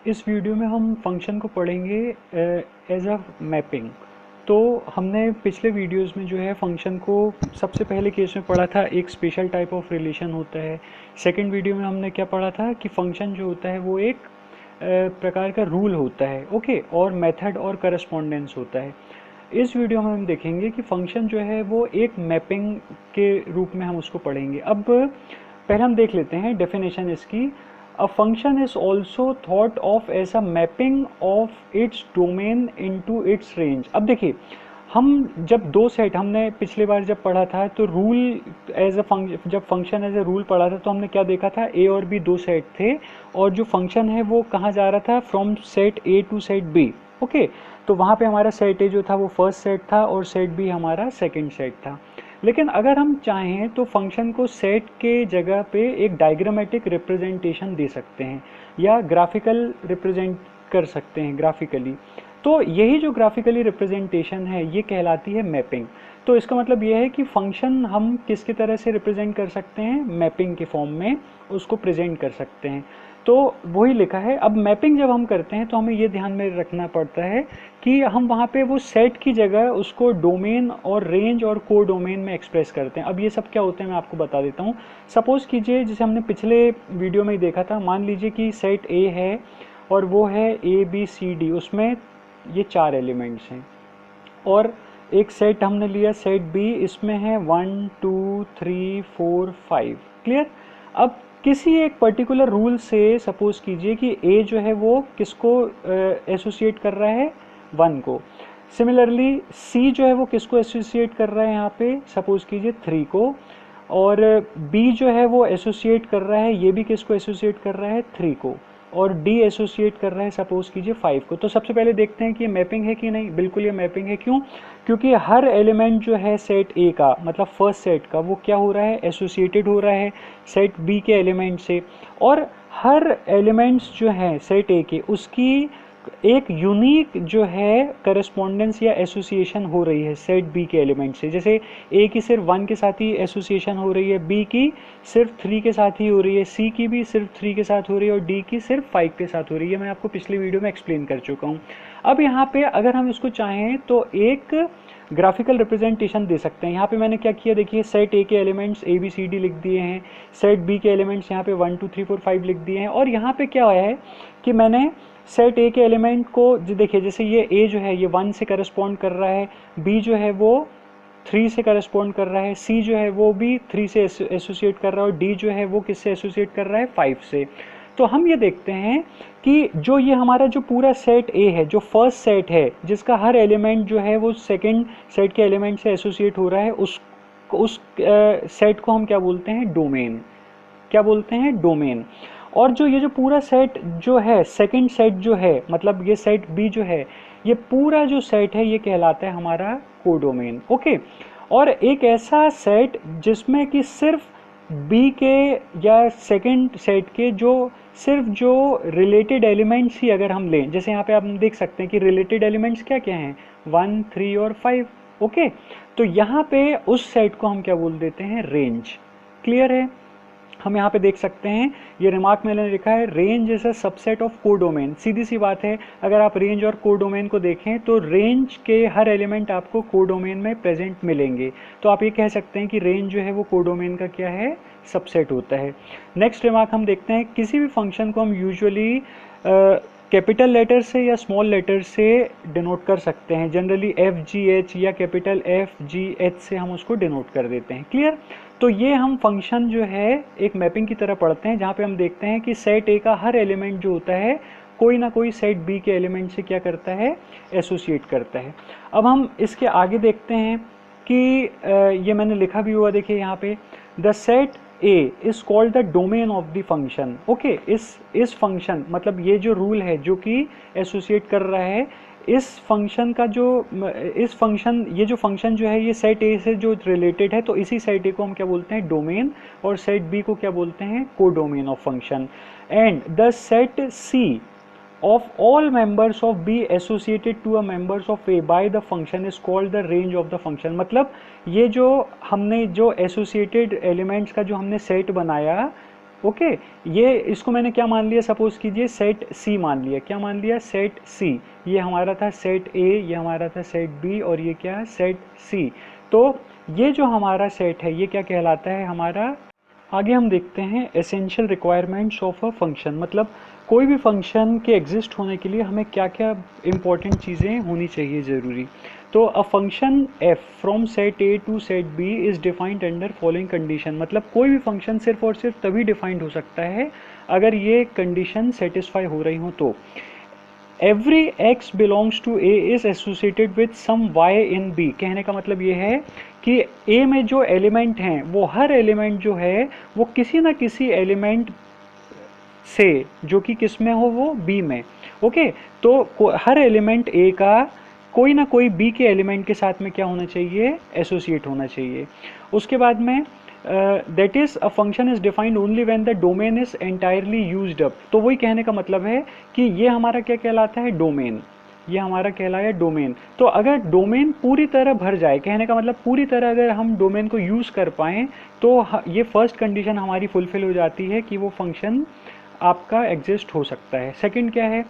इस वीडियो में हम फंक्शन को पढ़ेंगे एज अ मैपिंग। तो हमने पिछले वीडियोस में जो है फंक्शन को सबसे पहले केस में पढ़ा था, एक स्पेशल टाइप ऑफ रिलेशन होता है। सेकंड वीडियो में हमने क्या पढ़ा था कि फंक्शन जो होता है वो एक प्रकार का रूल होता है, ओके, और मेथड और करस्पॉन्डेंस होता है। इस वीडियो में हम देखेंगे कि फंक्शन जो है वो एक मैपिंग के रूप में हम उसको पढ़ेंगे। अब पहले हम देख लेते हैं डेफिनेशन इसकी। A function is also thought of as a mapping of its domain into its range. अब देखिए, हम जब दो सेट हमने पिछली बार जब पढ़ा था तो रूल एज अ फंक्शन, जब फंक्शन एज अ रूल पढ़ा था तो हमने क्या देखा था, ए और बी दो सेट थे और जो फंक्शन है वो कहाँ जा रहा था, from set A to set B, okay. तो वहाँ पे हमारा सेट ए जो था वो फर्स्ट सेट था और सेट बी हमारा सेकंड सेट था। लेकिन अगर हम चाहें तो फंक्शन को सेट के जगह पे एक डायग्रामेटिक रिप्रेजेंटेशन दे सकते हैं या ग्राफिकल रिप्रेजेंट कर सकते हैं ग्राफिकली। तो यही जो ग्राफिकली रिप्रेजेंटेशन है ये कहलाती है मैपिंग। तो इसका मतलब ये है कि फंक्शन हम किसकी तरह से रिप्रेजेंट कर सकते हैं, मैपिंग के फॉर्म में उसको प्रेजेंट कर सकते हैं। तो वही लिखा है। अब मैपिंग जब हम करते हैं तो हमें ये ध्यान में रखना पड़ता है कि हम वहाँ पे वो सेट की जगह उसको डोमेन और रेंज और को डोमेन में एक्सप्रेस करते हैं। अब ये सब क्या होते हैं मैं आपको बता देता हूँ। सपोज कीजिए, जैसे हमने पिछले वीडियो में ही देखा था, मान लीजिए कि सेट ए है और वो है ए बी सी डी, उसमें ये चार एलिमेंट्स हैं। और एक सेट हमने लिया सेट बी, इसमें है 1 2 3 4 5, क्लियर। अब किसी एक पर्टिकुलर रूल से सपोज कीजिए कि ए जो है वो किसको एसोसिएट कर रहा है, 1 को। सिमिलरली सी जो है वो किसको एसोसिएट कर रहा है, यहाँ पे सपोज कीजिए 3 को। और बी जो है वो एसोसिएट कर रहा है, ये भी किसको एसोसिएट कर रहा है, 3 को। और डी एसोसिएट कर रहा है सपोज कीजिए 5 को। तो सबसे पहले देखते हैं कि ये मैपिंग है कि नहीं। बिल्कुल ये मैपिंग है। क्यों? क्योंकि हर एलिमेंट जो है सेट ए का, मतलब फर्स्ट सेट का, वो क्या हो रहा है, एसोसिएटेड हो रहा है सेट बी के एलिमेंट से। और हर एलिमेंट्स जो है सेट ए के, उसकी एक यूनिक जो है करस्पॉन्डेंस या एसोसिएशन हो रही है सेट बी के एलिमेंट से। जैसे ए की सिर्फ 1 के साथ ही एसोसिएशन हो रही है, बी की सिर्फ 3 के साथ ही हो रही है, सी की भी सिर्फ 3 के साथ हो रही है और डी की सिर्फ 5 के साथ हो रही है। मैं आपको पिछली वीडियो में एक्सप्लेन कर चुका हूँ। अब यहाँ पे अगर हम इसको चाहें तो एक ग्राफिकल रिप्रेजेंटेशन दे सकते हैं। यहाँ पे मैंने क्या किया, देखिए, सेट ए के elements A B C D लिख दिए हैं, सेट बी के एलिमेंट्स यहाँ पे 1 2 3 4 5 लिख दिए हैं। और यहाँ पे क्या है कि मैंने सेट ए के एलिमेंट को देखिए, जैसे ये ए जो है ये 1 से करस्पॉन्ड कर रहा है, बी जो है वो 3 से करस्पॉन्ड कर रहा है, सी जो है वो भी 3 से एसोसिएट कर रहा है और डी जो है वो किससे एसोसिएट कर रहा है, 5 से। तो हम ये देखते हैं कि जो ये हमारा जो पूरा सेट ए है, जो फर्स्ट सेट है, जिसका हर एलिमेंट जो है वो सेकंड सेट के एलिमेंट से एसोसिएट हो रहा है, उस सेट को हम क्या बोलते हैं, डोमेन। क्या बोलते हैं, डोमेन। और जो ये जो पूरा सेट जो है, सेकंड सेट जो है, मतलब ये सेट बी जो है, ये पूरा जो सेट है ये कहलाता है हमारा कोडोमेन, ओके। और एक ऐसा सेट जिसमें कि सिर्फ बी के या सेकंड सेट के जो सिर्फ जो रिलेटेड एलिमेंट्स ही अगर हम लें, जैसे यहाँ पे आप देख सकते हैं कि रिलेटेड एलिमेंट्स क्या क्या हैं, 1 3 और 5, ओके। तो यहाँ पे उस सेट को हम क्या बोल देते हैं, रेंज। क्लियर है? हम यहाँ पे देख सकते हैं, ये रिमार्क मैंने लिखा है, range is a subset of codomain. सीधी सी बात है, अगर आप रेंज और कोडोमेन को देखें तो रेंज के हर एलिमेंट आपको कोडोमेन में प्रेजेंट मिलेंगे। तो आप ये कह सकते हैं कि रेंज जो है वो कोडोमेन का क्या है, सबसेट होता है। नेक्स्ट रिमार्क हम देखते हैं, किसी भी फंक्शन को हम यूजुअली कैपिटल लेटर से या स्मॉल लेटर से डिनोट कर सकते हैं। जनरली एफ जी एच या कैपिटल एफ जी एच से हम उसको डिनोट कर देते हैं। क्लियर? तो ये हम फंक्शन जो है एक मैपिंग की तरह पढ़ते हैं, जहाँ पे हम देखते हैं कि सेट ए का हर एलिमेंट जो होता है कोई ना कोई सेट बी के एलिमेंट से क्या करता है, एसोसिएट करता है। अब हम इसके आगे देखते हैं कि ये मैंने लिखा भी हुआ, देखिए यहाँ पे, the set A is called the domain of the function, okay. इस फंक्शन, मतलब ये जो रूल है जो कि एसोसिएट कर रहा है, इस फंक्शन का जो इस फंक्शन ये जो फंक्शन जो है ये सेट ए से जो रिलेटेड है, तो इसी सेट ए को हम क्या बोलते हैं, डोमेन। और सेट बी को क्या बोलते हैं, को domain of function. And the set C of all members of B associated to a members of A by the function is called the range of the function। मतलब ये जो हमने जो associated elements का जो हमने सेट बनाया okay ये इसको मैंने क्या मान लिया, सपोज कीजिए सेट सी मान लिया, क्या मान लिया, सेट सी। ये हमारा था सेट ए, ये हमारा था सेट बी, और ये क्या है, सेट सी। तो ये जो हमारा सेट है ये क्या कहलाता है हमारा। आगे हम देखते हैं essential requirements of a function, मतलब कोई भी फंक्शन के एग्जिस्ट होने के लिए हमें क्या क्या इंपॉर्टेंट चीज़ें होनी चाहिए ज़रूरी। तो a function f from set A to set B is defined under following condition, मतलब कोई भी फंक्शन सिर्फ और सिर्फ तभी डिफाइंड हो सकता है अगर ये कंडीशन सेटिस्फाई हो रही हो। तो every x belongs to A is associated with some y in B, कहने का मतलब ये है कि ए में जो एलिमेंट हैं वो हर एलिमेंट जो है वो किसी ना किसी एलिमेंट से जो कि किस में हो, वो बी में। ओके तो हर एलिमेंट ए का कोई ना कोई बी के एलिमेंट के साथ में क्या होना चाहिए, एसोसिएट होना चाहिए। उसके बाद में that is a function is defined only when the domain is entirely used up, तो वही कहने का मतलब है कि ये हमारा क्या कहलाता है, डोमेन। ये हमारा कहलाया डोमेन। तो अगर डोमेन पूरी तरह भर जाए, कहने का मतलब पूरी तरह अगर हम डोमेन को यूज़ कर पाएँ तो ये फर्स्ट कंडीशन हमारी फुलफिल हो जाती है कि वो फंक्शन आपका एग्जिस्ट हो सकता है। सेकंड क्या है,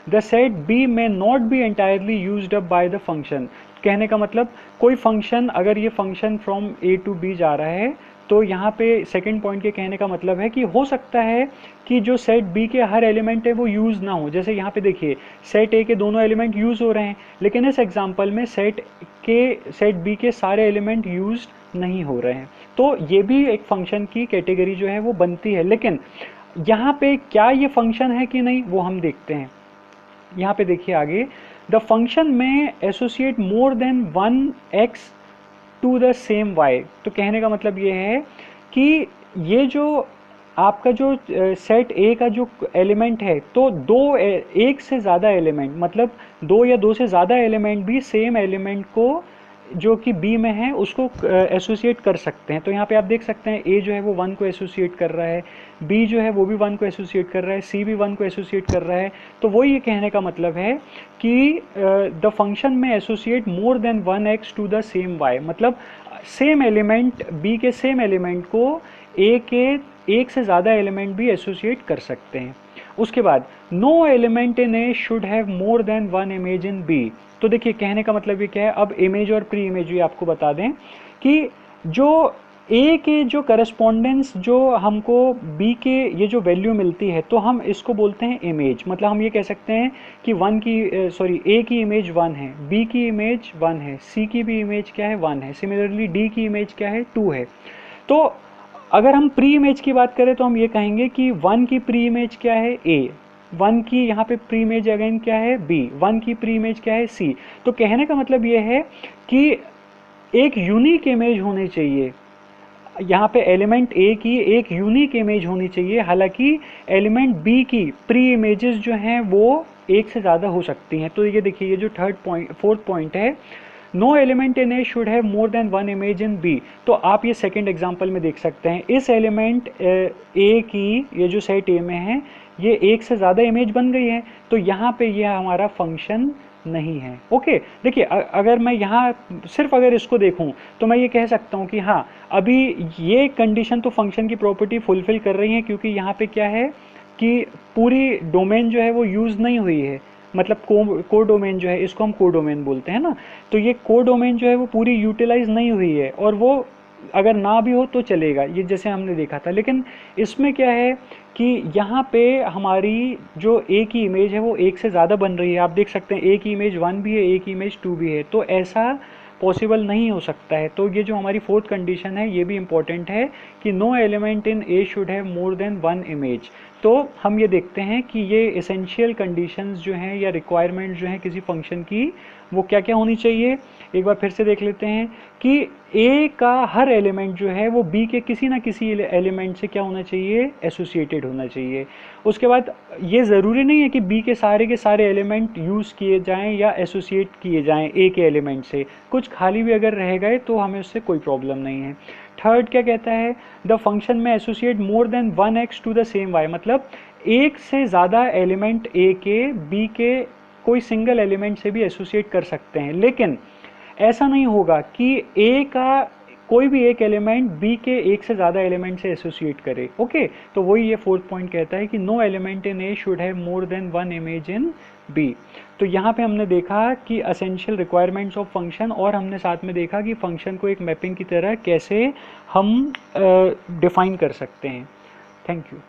द सेट बी में not be entirely used up by the function, कहने का मतलब कोई फंक्शन, अगर ये function from A to B जा रहा है तो यहाँ पे सेकंड पॉइंट के कहने का मतलब है कि हो सकता है कि जो सेट बी के हर एलिमेंट है वो यूज़ ना हो। जैसे यहाँ पे देखिए सेट ए के दोनों एलिमेंट यूज़ हो रहे हैं, लेकिन इस एग्जांपल में सेट बी के सारे एलिमेंट यूज नहीं हो रहे हैं, तो ये भी एक फंक्शन की कैटेगरी जो है वो बनती है। लेकिन यहाँ पे क्या ये फंक्शन है कि नहीं वो हम देखते हैं। यहाँ पे देखिए आगे, the function may associate more than one x to the same y, तो कहने का मतलब ये है कि ये जो आपका जो सेट ए का जो एलिमेंट है तो एक से ज़्यादा एलिमेंट, मतलब दो या दो से ज़्यादा एलिमेंट भी सेम एलिमेंट को जो कि बी में है उसको एसोसिएट कर सकते हैं। तो यहाँ पे आप देख सकते हैं ए जो है वो वन को एसोसिएट कर रहा है, बी जो है वो भी वन को एसोसिएट कर रहा है, सी भी वन को एसोसिएट कर रहा है। तो वो ये कहने का मतलब है कि the function may associate more than one x to the same y, मतलब सेम एलिमेंट बी के सेम एलिमेंट को ए के एक से ज़्यादा एलिमेंट भी एसोसिएट कर सकते हैं। उसके बाद no element in A should have more than one image in B, तो देखिए कहने का मतलब ये क्या है, अब इमेज और प्री इमेज भी आपको बता दें कि जो ए के जो करस्पॉन्डेंस जो हमको बी के ये जो वैल्यू मिलती है तो हम इसको बोलते हैं इमेज, मतलब हम ये कह सकते हैं कि ए की इमेज वन है, बी की इमेज वन है, सी की भी इमेज क्या है, वन है, सिमिलरली डी की इमेज क्या है, टू है। तो अगर हम प्री इमेज की बात करें तो हम ये कहेंगे कि वन की प्री इमेज क्या है, ए, वन की यहाँ पे प्री इमेज अगेन क्या है, बी, वन की प्री इमेज क्या है, सी। तो कहने का मतलब ये है कि एक यूनिक इमेज होनी चाहिए, यहाँ पे एलिमेंट ए की एक यूनिक इमेज होनी चाहिए, हालांकि एलिमेंट बी की प्री इमेजेस जो हैं वो एक से ज़्यादा हो सकती हैं। तो ये देखिए ये जो फोर्थ पॉइंट है, no element in A should have more than one image in B, तो आप ये सेकंड एग्जांपल में देख सकते हैं इस एलिमेंट ए की ये जो सेट ए में है ये एक से ज़्यादा इमेज बन गई है, तो यहाँ पे ये हमारा फंक्शन नहीं है। ओके देखिए अगर मैं यहाँ सिर्फ अगर इसको देखूँ तो मैं ये कह सकता हूँ कि हाँ अभी ये कंडीशन तो फंक्शन की प्रॉपर्टी फुलफिल कर रही है, क्योंकि यहाँ पे क्या है कि पूरी डोमेन जो है वो यूज़ नहीं हुई है, मतलब को डोमेन जो है इसको हम को डोमेन बोलते हैं ना, तो ये को डोमेन जो है वो पूरी यूटिलाइज नहीं हुई है, और वो अगर ना भी हो तो चलेगा, ये जैसे हमने देखा था। लेकिन इसमें क्या है कि यहाँ पे हमारी जो ए की इमेज है वो एक से ज़्यादा बन रही है, आप देख सकते हैं ए की इमेज वन भी है, ए की इमेज टू भी है, तो ऐसा पॉसिबल नहीं हो सकता है। तो ये जो हमारी फोर्थ कंडीशन है ये भी इम्पॉर्टेंट है कि no element in A should have more than one image. तो हम ये देखते हैं कि ये एसेंशियल कंडीशंस जो हैं या रिक्वायरमेंट्स जो हैं किसी फंक्शन की वो क्या क्या होनी चाहिए, एक बार फिर से देख लेते हैं कि ए का हर एलिमेंट जो है वो बी के किसी ना किसी एलिमेंट से क्या होना चाहिए, एसोसिएटेड होना चाहिए। उसके बाद ये ज़रूरी नहीं है कि बी के सारे एलिमेंट यूज़ किए जाएं या एसोसिएट किए जाएं ए के एलिमेंट से, कुछ खाली भी अगर रह गए तो हमें उससे कोई प्रॉब्लम नहीं है। थर्ड क्या कहता है, the function may associate more than one x to the same y, मतलब एक से ज़्यादा एलिमेंट ए के बी के कोई सिंगल एलिमेंट से भी एसोसिएट कर सकते हैं, लेकिन ऐसा नहीं होगा कि ए का कोई भी एक एलिमेंट बी के एक से ज़्यादा एलिमेंट से एसोसिएट करे। ओके, तो वही ये फोर्थ पॉइंट कहता है कि no element in A should have more than one image in B. तो यहाँ पे हमने देखा कि असेंशियल रिक्वायरमेंट्स ऑफ फंक्शन, और हमने साथ में देखा कि फंक्शन को एक मैपिंग की तरह कैसे हम डिफाइन कर सकते हैं। Thank you.